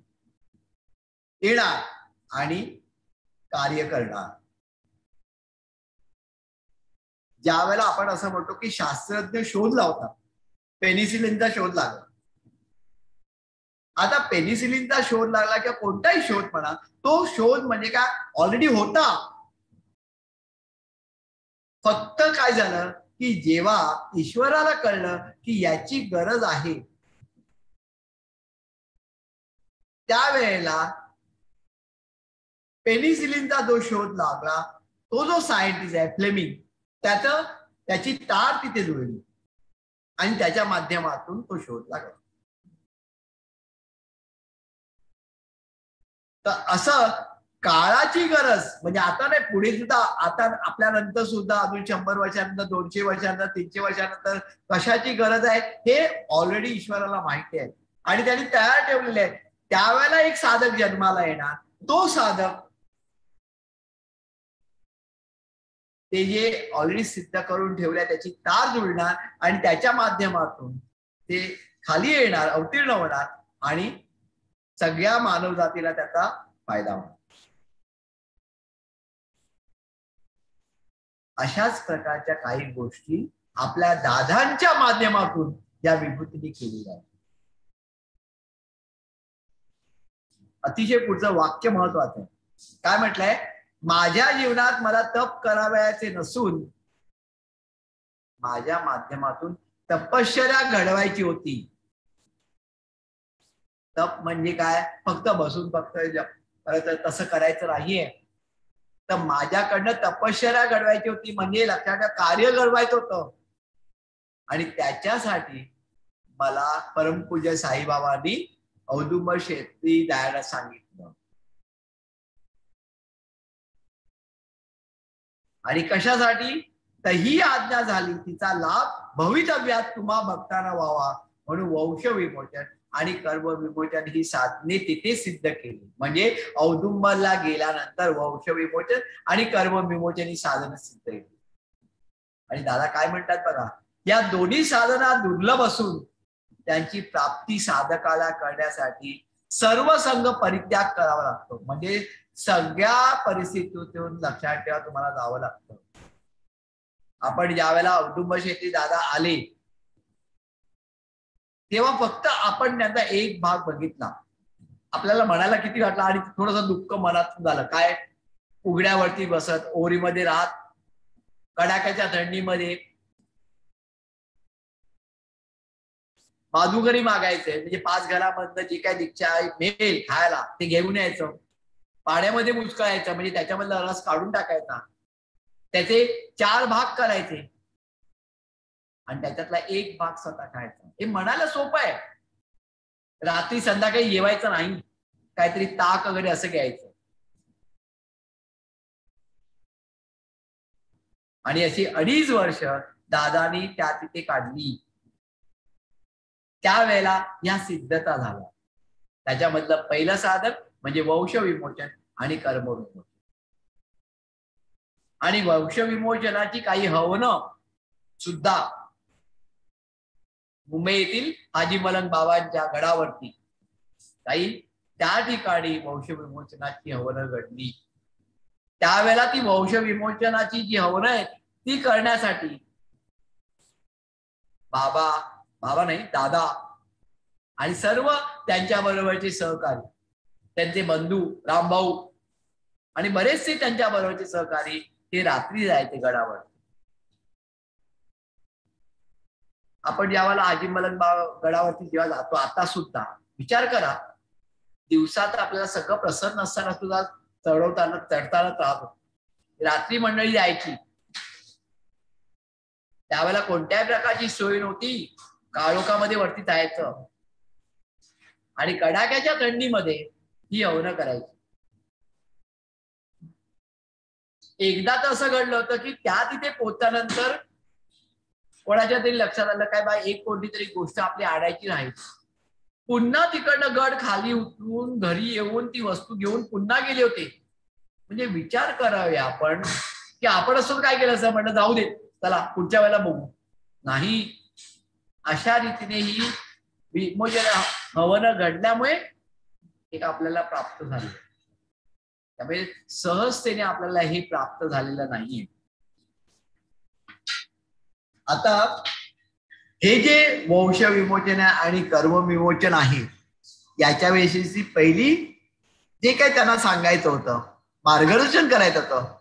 येणार आणि कार्य करणार. ज्या वेळेला आपण असं म्हणतो की शास्त्रज्ञ शोध लावतात, पेनिसिलिनचा शोध लागला. आता पेनिसिलिनचा शोध लागला किंवा कोणताही शोध म्हणा, तो शोध म्हणजे काय, ऑलरेडी होता. फक्त काय झालं की जेव्हा ईश्वराला कळलं की याची गरज आहे त्यावेळेला पेनिसिलिनचा जो शोध लागला, तो जो सायंटिस्ट आहे फ्लेमिंग, त्याची तार तिथे जुळली आणि त्याच्या माध्यमातून तो शोध लागला. तर असं काळाची गरज म्हणजे आता नाही, पुढे सुद्धा, आता आपल्या नंतर सुद्धा अजून 100 वर्षानंतर, 200 वर्षानंतर, 300 वर्षानंतर कशाची गरज आहे हे ऑलरेडी ईश्वराला माहिती आहे आणि त्यांनी तयार ठेवलेले आहे. त्यावेळेला एक साधक जन्माला येणार, तो साधक ते जे ऑलरेडी सिद्ध करून ठेवलंय त्याची तार जुळणार आणि त्याच्या माध्यमातून ते खाली येणार, अवतीर्ण होणार आणि सगळ्या मानव जातीला त्याचा फायदा होणार. अशाच प्रकारच्या काही गोष्टी आपल्या दादांच्या माध्यमातून या विभूतीने केलेल्या आहेत. अतिशय पुढचं वाक्य महत्वाचं आहे. काय म्हटलंय? माझ्या जीवनात मला तप करावयाचे नसून माझ्या माध्यमातून तपश्चर्या घडवायची होती. तप म्हणजे काय? फक्त बसून फक्त तसं करायचं नाहीये. तर माझ्याकडनं तपश्चर्या घडवायची होती, म्हणजे लक्षात कार्य घडवायचं होतं आणि त्याच्यासाठी मला परमपूज्य साईबाबांनी औदुंबर क्षेत्री जायला सांगितलं. आणि कशासाठी? तर ही आज्ञा झाली, तिचा लाभ भवितव्यात तुम्हा भक्तांना व्हावा म्हणून वंश विमोचन आणि कर्म विमोचन ही साधने तिथे सिद्ध केली. म्हणजे औदुंबरला गेल्यानंतर वंश विमोचन आणि कर्म विमोचन ही साधनं सिद्ध केली. आणि दादा काय म्हणतात बघा, या दोन्ही साधना दुर्लभ असून त्यांची प्राप्ती साधकाला करण्यासाठी सर्व संघ परित्याग करावा लागतो. म्हणजे सगळ्या परिस्थितीतून लक्षात ठेवा तुम्हाला जावं लागतं. आपण ज्यावेळेला औदुंबर क्षेत्री दादा आले तेव्हा फक्त आपण त्यांचा एक भाग बघितला. आपल्याला म्हणायला किती वाटलं आणि थोडंसं दुःख मनात झालं. काय? उघड्यावरती बसत, ओरीमध्ये राहत, कडाक्याच्या थंडीमध्ये माधुकरी मागायचे, म्हणजे 5 घरामधनं जे काय दीक्षा मिळेल खायला ते घेऊन यायचं. पाण्यामध्ये मुचकायचं, म्हणजे त्याच्यामधला रस काढून टाकायचा, त्याचे 4 भाग करायचे आणि त्याच्यातला एक भाग स्वतः खायचा. हे म्हणायला सोपं आहे. रात्री संध्याकाळी जेवायचं नाही, काहीतरी ताक वगैरे असं घ्यायचं. आणि अशी 2.5 वर्ष दादानी त्या तिथे काढली. त्यावेळेला या सिद्धता झाल्या. त्याच्यामधलं पहिलं साधक म्हणजे वंश विमोचन आणि कर्म विमोचन. आणि वंश विमोचनाची काही हवनं सुद्धा मुंबई येथील हाजी मलंग बाबांच्या गडावरती काही त्या ठिकाणी वंश विमोचनाची हवनं घडली. त्यावेळेला ती वंश विमोचनाची जी हवनं आहेत ती करण्यासाठी बाबा नाही, दादा आणि सर्व त्यांच्या बरोबरचे सहकारी, त्यांचे बंधू रामभाऊ आणि बरेचसे त्यांच्या बरोबरचे सहकारी हे रात्री जायचे गडावर. आपण ज्यावेळेला हाजी मलंग गडावरती जेव्हा जातो आता सुद्धा विचार करा, दिवसात आपल्याला सगळं प्रसन्न असताना सुद्धा चढताना राहतो. रात्री मंडळी जायची, त्यावेळेला कोणत्याही प्रकारची सोय नव्हती. काळोखामध्ये वरती जायचं आणि कडाक्याच्या थंडीमध्ये ही हवनं करायची. एकदा तर असं घडलं होतं की त्या तिथे पोहोचल्यानंतर कोणाच्या तरी लक्षात आलं काय बा एक कोणती तरी गोष्ट आपली आडायची नाही. पुन्हा तिकडनं गड खाली उतरून घरी येऊन ती वस्तू घेऊन पुन्हा गेले होते. म्हणजे विचार करावे आपण की आपण असं काय केलं असं म्हणलं जाऊ दे चला पुढच्या वेळेला बघू. नाही, अशा रीतीने ही विमोचन हवनं घडल्यामुळे एक आपल्याला प्राप्त झाले. त्यामुळे सहजतेने आपल्याला हे प्राप्त झालेलं नाहीये. आता हे जे वंश विमोचन आणि कर्म विमोचन आहे याच्याविषयी पहिली जे काही त्यांना सांगायचं होतं, मार्गदर्शन करायचं होतं,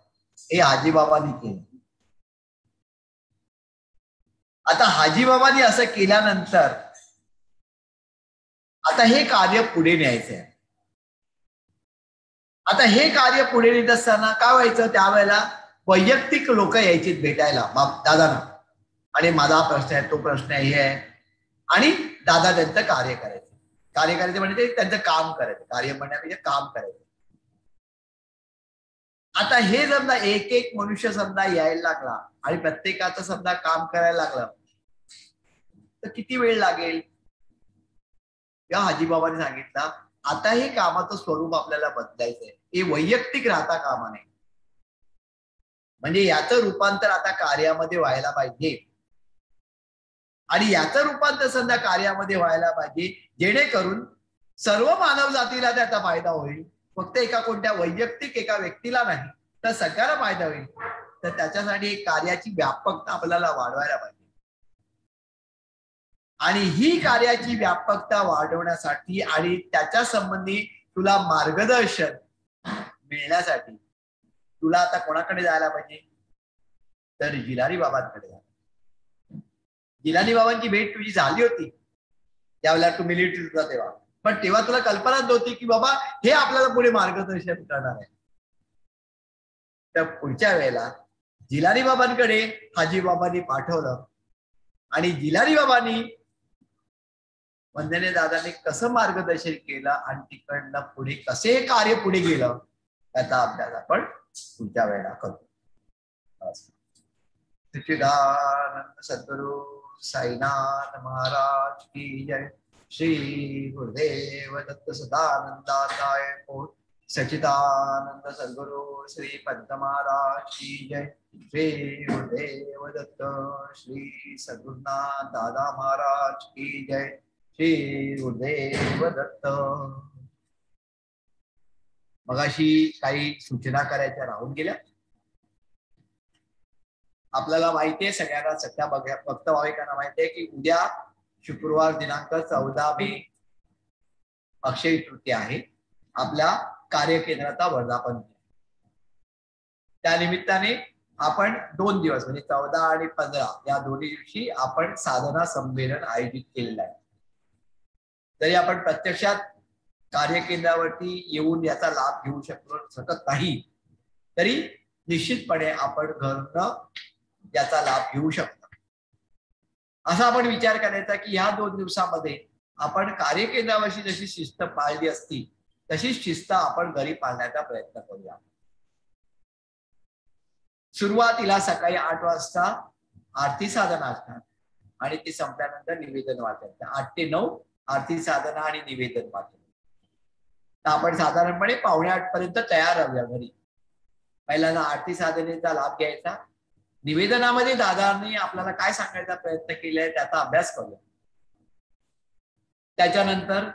हे हाजीबाबांनी केलं. आता हाजीबाबांनी असं केल्यानंतर आता हे कार्य पुढे न्यायचंय. आता हे कार्य पुढे नेत असताना काय व्हायचं, त्यावेळेला वैयक्तिक लोक यायची भेटायला दादांना, आणि माझा प्रश्न आहे, तो प्रश्न आहे, हे आहे, आणि दादा त्यांचं कार्य करायचं. कार्य करायचं म्हणजे ते त्यांचं काम करायचं, कार्य म्हणण्यापेक्षा काम करायचं. आता हे समजा एक एक मनुष्य समजा यायला लागला आणि प्रत्येकाचं समजा काम करायला लागलं तर किती वेळ लागेल. या हाजीबाबांनी सांगितलं, आता हे कामाचं स्वरूप आपल्याला बदलायचंय, हे वैयक्तिक राहता कामा नये. म्हणजे याचं रूपांतर आता कार्यामध्ये व्हायला पाहिजे, आणि याचं रूपांतर समजा कार्यामध्ये व्हायला पाहिजे, जेणेकरून सर्व मानव जातीला त्याचा फायदा होईल. फक्त एका कोणत्या वैयक्तिक एका व्यक्तीला नाही, तर सगळ्याला फायदा होईल. तर त्याच्यासाठी कार्याची व्यापकता आपल्याला वाढवायला पाहिजे, आणि ही कार्याची व्यापकता वाढवण्यासाठी आणि त्याच्या संबंधी तुला मार्गदर्शन मिळण्यासाठी तुला आता कोणाकडे जायला पाहिजे, तर जिलानी बाबांकडे जा. जिलानी बाबांची भेट तुझी झाली होती त्यावेळेला तू मिलिटरीत होता तेव्हा, पण तेव्हा तुला कल्पनाच नव्हती की बाबा हे आपल्याला पुढे मार्गदर्शन करणार आहे. तर पुढच्या वेळेला जिलानी बाबांकडे हाजी बाबांनी पाठवलं, आणि जिलानी बाबांनी वंदने दादांनी कसं मार्गदर्शन केलं आणि तिकडनं पुढे कसे कार्य पुढे गेलं त्याचा अभ्यास आपण पुढच्या वेळेला करू. सच्चिदानंद सद्गुरु साईनाथ महाराज की जय. श्री गुरुदेव दत्त सदानंदाय कोट. सच्चिदानंद सद्गुरु श्री पंत महाराज की जय. श्री गुरुदेव दत्त श्री सद्गुरुनाथ दादा महाराज की जय. श्री गुरुदेव दत्त. मगाशी काही सूचना करायच्या राहून गेल्या. आपल्याला माहितीये, सगळ्यांना सगळ्या भक्त भाविकांना माहितीये की उद्या शुक्रवार दिनांक 14 मे अक्षय तृतीया आहे, आपल्या कार्यकेंद्राचा वर्धापन. त्या निमित्ताने आपण 2 दिवस म्हणजे 14 आणि 15 या दोन्ही दिवशी आपण साधना संमेलन आयोजित केलेलं आहे. तरी आपण प्रत्यक्षात कार्यकेंद्रावरती येऊन याचा लाभ घेऊ शकत नाही, तरी निश्चितपणे आपण घरनं याचा लाभ घेऊ शकतो. असा आपण विचार करायचा की ह्या 2 दिवसामध्ये आपण कार्यकेंद्रावरची जशी शिस्त पाळली असती तशीच शिस्त आपण घरी पाळण्याचा प्रयत्न करूया. सुरुवातीला सकाळी 8 वाजता आरती साधना असणार आणि ती संपल्यानंतर निवेदन वाचन. 8 ते 9 आरती साधना आणि निवेदन वाचन. तर आपण साधारणपणे 7:45 पर्यंत तयार राहूया घरी. पहिल्यांदा आरती साधनेचा लाभ घ्यायचा, निवेदनामध्ये दादांनी आपल्याला काय सांगायचा प्रयत्न केलाय त्याचा अभ्यास करूया. त्याच्यानंतर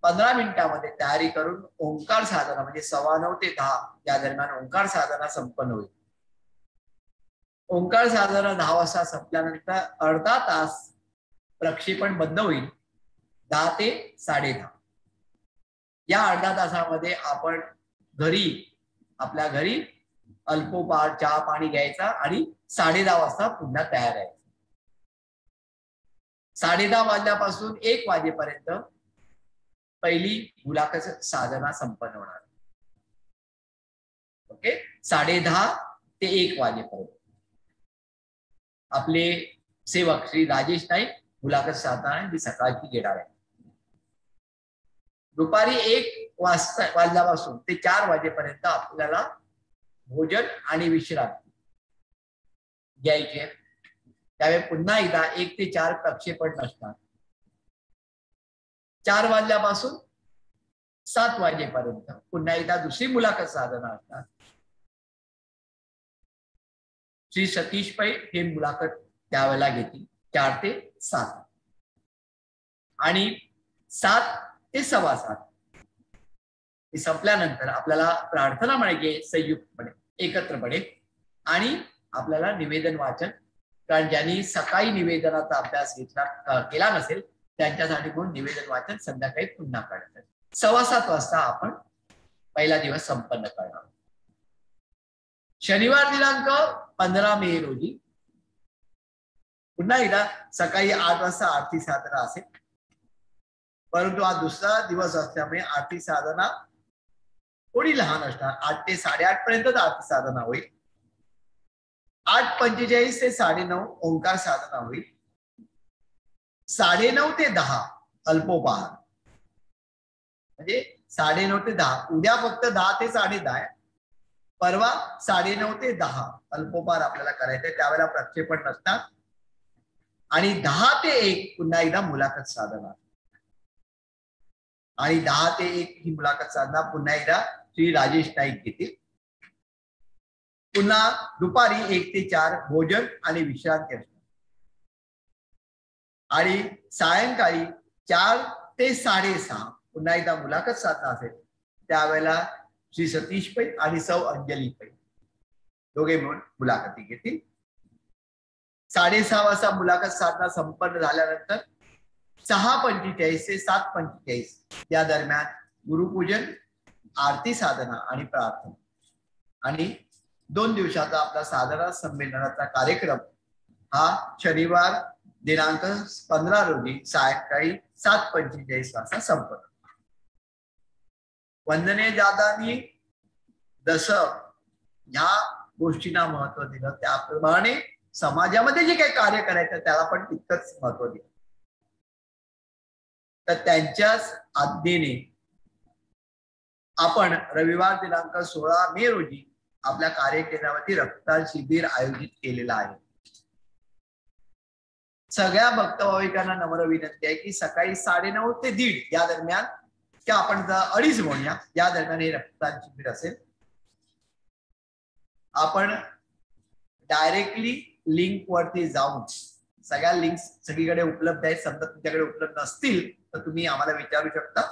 15 मिनिटांमध्ये तयारी करून ओंकार साधना म्हणजे 9:15 ते 10 या दरम्यान ओंकार साधना संपन्न होईल. ओंकार साधना 10 वाजता संपल्यानंतर अर्धा तास प्रक्षेपण बंद होईल, 10 ते 10:30. या अर्धा तासामध्ये आपण घरी आपल्या घरी अल्पोपहार चहा पाणी घ्यायचा आणि 10:30 वाजता पुन्हा तयार आहे. 10:30 वाजल्यापासून 1 वाजेपर्यंत पहिली मुलाखत साधना संपन्न होणार. ओके, 10:30 ते 1 वाजेपर्यंत आपले सेवक श्री राजेश नाईक मुलाखत साधना सकाळची घेणार आहे. दुपारी 1 वाजल्यापासून ते 4 वाजेपर्यंत आपल्याला भोजन आणि विश्रांती घ्यायचे. त्यावेळी पुन्हा एकदा 1 ते 4 प्रक्षेपण नसणार. 4 वाजल्यापासून 7 वाजेपर्यंत पुन्हा एकदा दुसरी मुलाखत साधना असणार. श्री सतीश पै हे मुलाखत त्यावेळेला घेतील 4 ते 7 आणि 7 ते 7:15. हे संपल्यानंतर आपल्याला प्रार्थना म्हणायची संयुक्तपणे एकत्रपणे, आणि आपल्याला निवेदन वाचन, कारण ज्यांनी सकाळी निवेदनाचा अभ्यास केला नसेल त्यांच्यासाठी म्हणून निवेदन वाचन संध्याकाळी पुन्हा करण्यात. 7:15 वाजता आपण पहिला दिवस संपन्न करणार. शनिवार दिनांक 15 मे रोजी पुन्हा एकदा सकाळी 8 वाजता आरती साधना असेल, परंतु हा दुसरा दिवस असल्यामुळे आरती साधना थोडी लहान असणार. 8 ते 8:30 पर्यंत आरती साधना होईल. 8:45 ते 9:30 ओंकार साधना होईल. 9:30 ते 10 अल्पोपहार. म्हणजे 9:30 ते 10. उद्या फक्त 10 ते 10:30 आहे. परवा 9:30 ते 10 अल्पोपहार आपल्याला करायचंय. त्यावेळेला प्रक्षेपण नसणार. आणि 10 ते 1 पुन्हा एकदा मुलाखत साधना. आणि 10 ते 1 ही मुलाखत साधना पुन्हा एकदा श्री राजेश नाईक घेतील. पुन्हा दुपारी 1 ते 4 भोजन आणि विश्रांती असणार. आणि सायंकाळी 4 ते 6:30 पुन्हा एकदा मुलाखत साधना असेल. त्यावेळेला श्री सतीश पै आणि सौ अंजली पै दोघे मिळून मुलाखती घेतील. 6:30 वाजता मुलाखत साधना संपन्न झाल्यानंतर 6:45 ते 7:45 या दरम्यान गुरुपूजन, आरती साधना आणि प्रार्थना. आणि 2 दिवसाचा आपला साधना संमेलनाचा कार्यक्रम हा शनिवार दिनांक 15 रोजी सायंकाळी 7:45 वाजता संपतो. वंदने दादांनी जसं ह्या गोष्टींना महत्व दिलं, त्याप्रमाणे समाजामध्ये जे काही कार्य करायचं त्याला पण तितकंच महत्व दिलं. तर त्यांच्याच आज्ञेने आपण रविवार दिनांक 16 मे रोजी आपल्या कार्यकेंद्रावरती रक्तदान शिबिर आयोजित केलेलं आहे. सगळ्या भक्त भाविकांना नम्र विनंती आहे की सकाळी 9:30 ते 1:30 या दरम्यान, किंवा आपण 2:30 म्हणूया, या दरम्यान हे रक्तदान शिबिर असेल. आपण डायरेक्टली लिंक वरती जाऊन, सगळ्या लिंक्स सगळीकडे उपलब्ध आहेत, समजा तुमच्याकडे उपलब्ध नसतील तर तुम्ही आम्हाला विचारू शकता.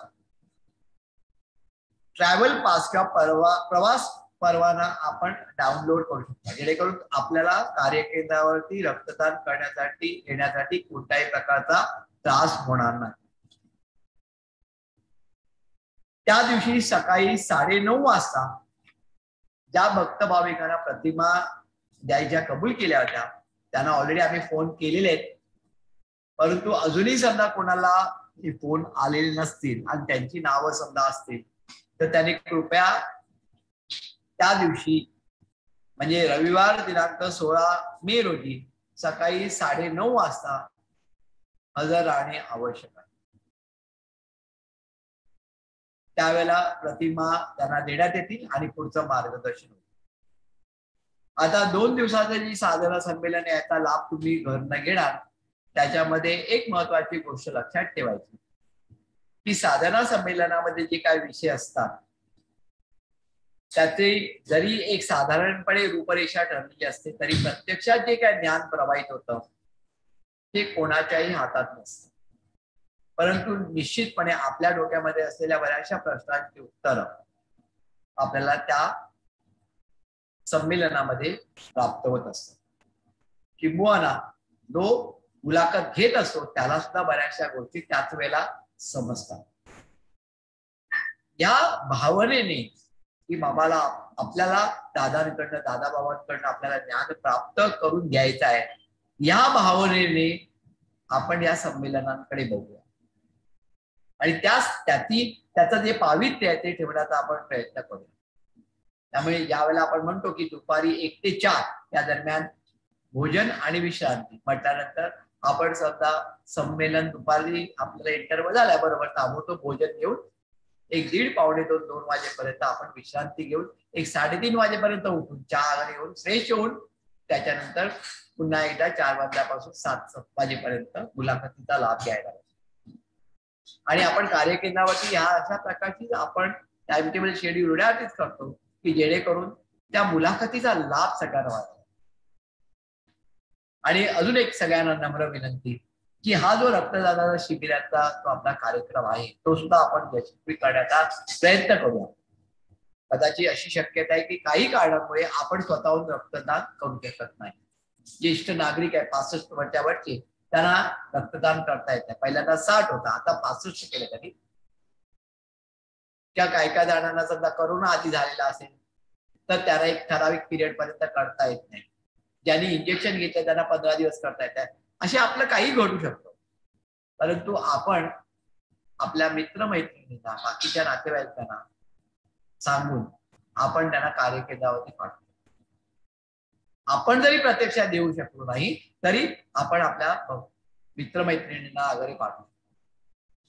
ट्रॅव्हल पास किंवा प्रवास परवाना आपण डाउनलोड करू शकता, जेणेकरून आपल्याला कार्यकेंद्रावरती रक्तदान करण्यासाठी येण्यासाठी कोणत्याही प्रकारचा त्रास होणार नाही. त्या दिवशी सकाळी 9:30 वाजता ज्या भक्त भाविकांना प्रतिमा द्यायच्या कबूल केल्या होत्या त्यांना ऑलरेडी आम्ही फोन केलेले आहेत. परंतु अजूनही समजा कोणाला फोन आलेले नसतील आणि त्यांची नावं समजा असतील तर त्यांनी कृपया त्या दिवशी म्हणजे रविवार दिनांक 16 मे रोजी सकाळी 9:30 वाजता हजर राहणे आवश्यक आहे. त्यावेळेला प्रतिमा त्यांना देण्यात येतील आणि पुढचं मार्गदर्शन होईल. आता 2 दिवसाचं जी साधना संमेलन आहे याचा लाभ तुम्ही घरनं घेणार. त्याच्यामध्ये एक महत्वाची गोष्ट लक्षात ठेवायची की साधना संमेलनामध्ये जे काही विषय असतात त्याचे जरी एक साधारणपणे रूपरेषा ठरलेली असते तरी प्रत्यक्षात जे काही ज्ञान प्रवाहित होतं ते कोणाच्याही हातात नसतं. परंतु निश्चितपणे आपल्या डोक्यामध्ये असलेल्या बऱ्याचशा प्रश्नांची उत्तरं आपल्याला त्या संमेलनामध्ये प्राप्त होत असतात. किंबहुना जो मुलाखत घेत असतो त्याला सुद्धा बऱ्याचशा गोष्टी त्याच वेळेला समजतात. या भावनेने की बाबाला आपल्याला दादांकडनं, दादाबाबांकडनं आपल्याला ज्ञान प्राप्त करून घ्यायचं आहे, या भावनेने आपण या संमेलनांकडे बघूया आणि त्याचं जे पावित्र्य आहे ते ठेवण्याचा आपण प्रयत्न करूया. त्यामुळे यावेळेला आपण म्हणतो की दुपारी 1 ते 4 या दरम्यान भोजन आणि विश्रांती म्हटल्यानंतर आपण स्वतः संमेलन दुपारी आपल्याला इंटरव्हल झाल्याबरोबर ताबडतोब भोजन घेऊन 1:30 पावणे 2 वाजेपर्यंत आपण विश्रांती घेऊन 3:30 वाजेपर्यंत उठून चहा घेऊन फ्रेश होऊन त्याच्यानंतर पुन्हा एकदा 4 वाजल्यापासून 7 वाजेपर्यंत मुलाखतीचा लाभ घ्यायला. आणि आपण कार्यकेंद्रावरती ह्या अशा प्रकारची आपण टाइम टेबल शेड्यूल एवढ्यासाठीच करतो की जेणेकरून त्या मुलाखतीचा लाभ सगळ्यांना व्हावा. आणि अजून एक सगळ्यांना नम्र विनंती की हा जो रक्तदानाचा शिबिराचा तो आपला कार्यक्रम आहे तो सुद्धा आपण यशस्वी करण्याचा प्रयत्न करूया. कदाचित अशी शक्यता आहे की काही कारणामुळे आपण स्वतःहून रक्तदान करू शकत नाही. ज्येष्ठ नागरिक आहे 65 वर्षावरचे त्यांना रक्तदान करता येत नाही. पहिल्यांदा 60 होता, आता 65 केलं त्यांनी. किंवा काही जणांना समजा करोना आधी झालेला असेल तर त्याला एक ठराविक पिरियड पर्यंत करता येत नाही. ज्यांनी इंजेक्शन घेतलं त्यांना 15 दिवस करता येत आहे. असे आपलं काही घडू शकतो. परंतु आपण आपल्या मित्रमैत्रिणींना, बाकीच्या नातेवाईकांना सांगून आपण त्यांना कार्यकेंद्रावरती पाठवतो. आपण जरी प्रत्यक्षात देऊ शकलो नाही तरी आपण आपल्या मित्रमैत्रिणींना वगैरे पाठवतो.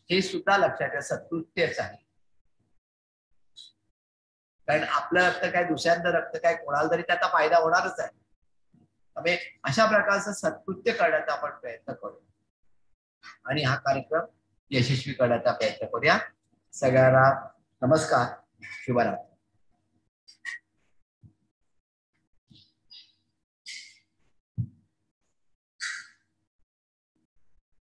हे सुद्धा लक्षात घ्या, सत्कृत्यच आहे. कारण आपलं रक्त काय दुसऱ्यांचं रक्त काय कोणाला तरी त्याचा फायदा होणारच आहे. त्यामुळे अशा प्रकारचं सत्कृत्य करण्याचा आपण प्रयत्न करू आणि हा कार्यक्रम यशस्वी करण्याचा प्रयत्न करूया. सगळ्यांना नमस्कार, शुभरात्री.